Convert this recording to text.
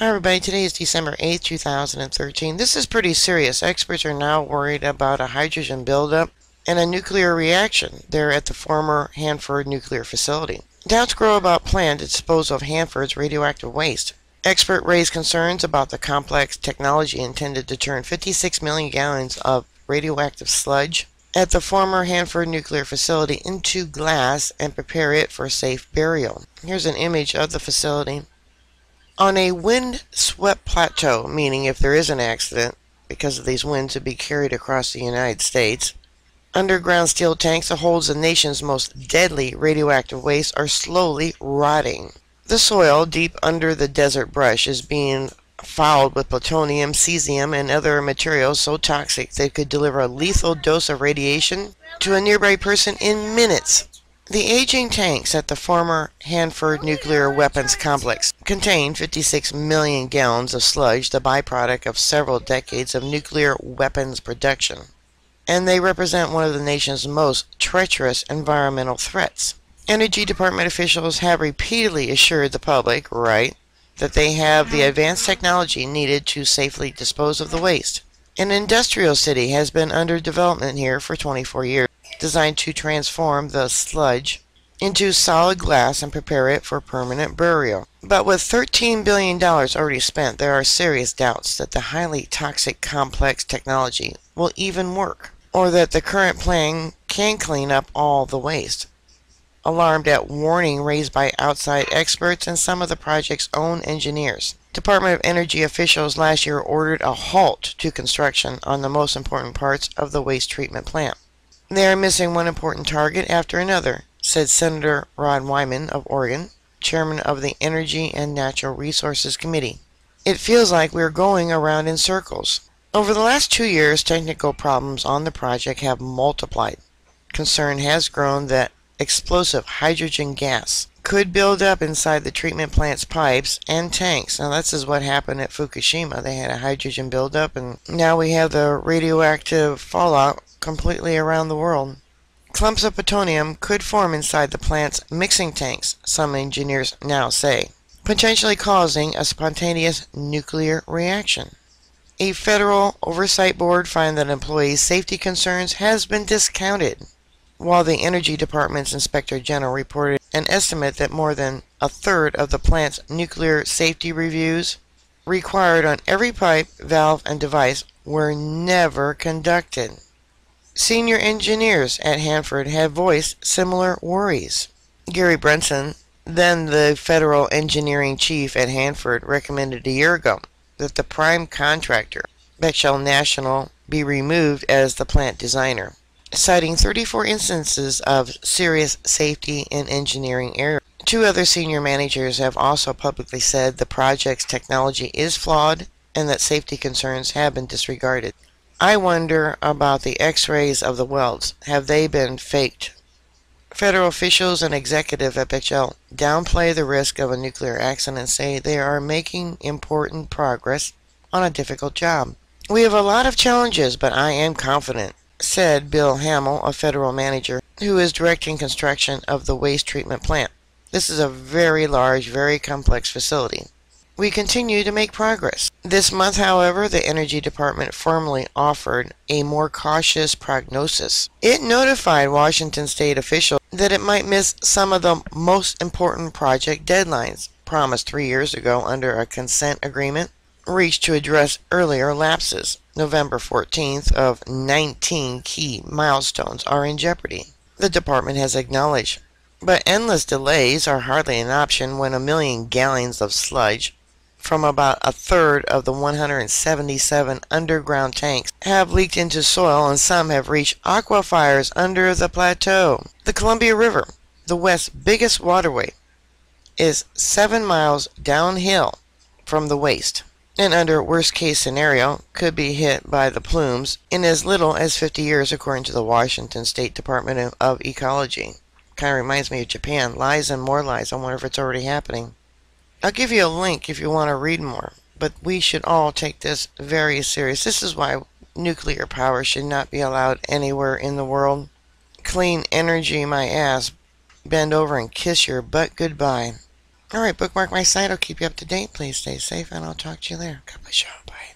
Hi everybody, today is December 8th, 2013. This is pretty serious. Experts are now worried about a hydrogen buildup and a nuclear reaction there at the former Hanford nuclear facility. Doubts grow about plan to dispose of Hanford's radioactive waste. Experts raise concerns about the complex technology intended to turn 56 million gallons of radioactive sludge at the former Hanford nuclear facility into glass and prepare it for safe burial. Here's an image of the facility. On a wind-swept plateau, meaning if there is an accident because of these winds to be carried across the United States, underground steel tanks that holds the nation's most deadly radioactive waste are slowly rotting. The soil deep under the desert brush is being fouled with plutonium, cesium, and other materials so toxic they could deliver a lethal dose of radiation to a nearby person in minutes. The aging tanks at the former Hanford nuclear weapons complex contain 56 million gallons of sludge, the byproduct of several decades of nuclear weapons production, and they represent one of the nation's most treacherous environmental threats. Energy Department officials have repeatedly assured the public, that they have the advanced technology needed to safely dispose of the waste. An industrial city has been under development here for 24 years. Designed to transform the sludge into solid glass and prepare it for permanent burial. But with $13 billion already spent, there are serious doubts that the highly toxic complex technology will even work, or that the current plan can clean up all the waste. Alarmed at warning raised by outside experts and some of the project's own engineers, Department of Energy officials last year ordered a halt to construction on the most important parts of the waste treatment plant. They are missing one important target after another, said Senator Rod Wyman of Oregon, chairman of the Energy and Natural Resources Committee. It feels like we're going around in circles. Over the last 2 years, technical problems on the project have multiplied. Concern has grown that explosive hydrogen gas could build up inside the treatment plant's pipes and tanks. Now, this is what happened at Fukushima. They had a hydrogen buildup, and now we have the radioactive fallout completely around the world. Clumps of plutonium could form inside the plant's mixing tanks, some engineers now say, potentially causing a spontaneous nuclear reaction. A federal oversight board found that employees' safety concerns has been discounted, while the Energy Department's Inspector General reported an estimate that more than a third of the plant's nuclear safety reviews required on every pipe, valve, and device were never conducted. Senior engineers at Hanford have voiced similar worries. Gary Brunson, then the federal engineering chief at Hanford, recommended a year ago that the prime contractor, Bechtel National, be removed as the plant designer, citing 34 instances of serious safety and engineering error. Two other senior managers have also publicly said the project's technology is flawed and that safety concerns have been disregarded. I wonder about the x-rays of the welds. Have they been faked? Federal officials and executives at Bechtel downplay the risk of a nuclear accident and say they are making important progress on a difficult job. We have a lot of challenges, but I am confident, said Bill Hamill, a federal manager who is directing construction of the waste treatment plant. This is a very large, very complex facility. We continue to make progress. This month, however, the Energy Department formally offered a more cautious prognosis. It notified Washington state officials that it might miss some of the most important project deadlines promised 3 years ago under a consent agreement reached to address earlier lapses. November 14th of 19 key milestones are in jeopardy, the department has acknowledged. But endless delays are hardly an option when 1 million gallons of sludge from about a third of the 177 underground tanks have leaked into soil, and some have reached aquifers under the plateau. The Columbia River, the West's biggest waterway, is 7 miles downhill from the waste, and under worst-case scenario could be hit by the plumes in as little as 50 years, according to the Washington State Department of Ecology. Kind of reminds me of Japan. Lies and more lies. I wonder if it's already happening. I'll give you a link if you want to read more, but we should all take this very serious. This is why nuclear power should not be allowed anywhere in the world. Clean energy, my ass. Bend over and kiss your butt goodbye. Alright, bookmark my site. I'll keep you up to date. Please stay safe, and I'll talk to you there. God bless you. Bye.